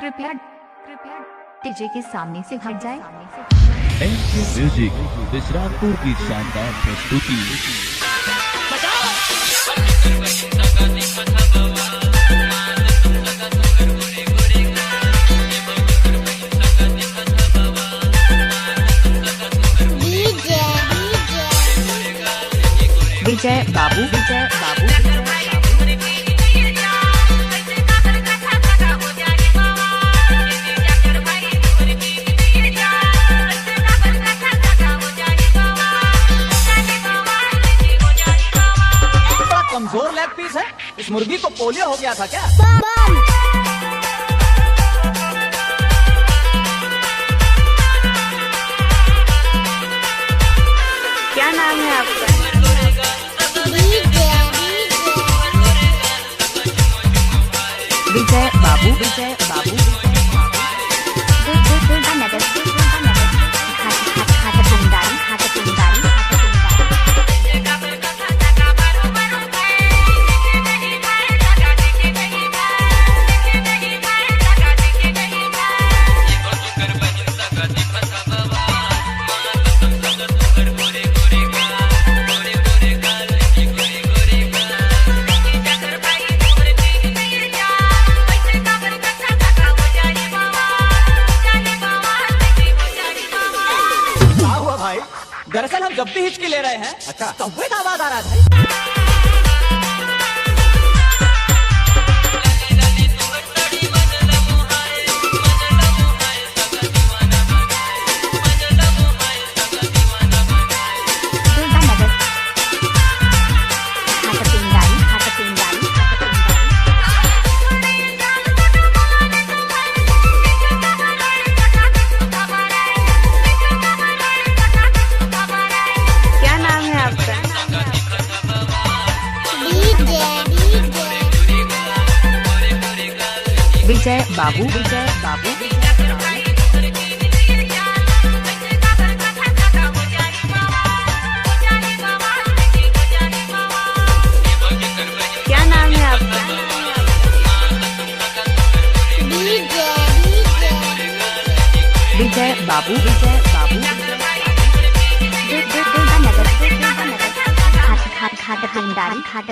कृपया डीजे के सामने से हट जाए। एनके म्यूजिक विश्रामपुर की शानदार प्रस्तुति। विजय बाबू, विजय बाबू, कमजोर लेग पीस है। इस मुर्गी को पोलियो हो गया था क्या? क्या नाम है आपका? विजय बाबू, विजय बाबू, नगर दरअसल हम जब भी हिचकी ले रहे हैं, अच्छा, तब वो आवाज आ रहा था। विजय बाबू, विजय बाबू, क्या नाम है आपका? विजय बाबू, विजय बाबू, नगर खाट खाट खाट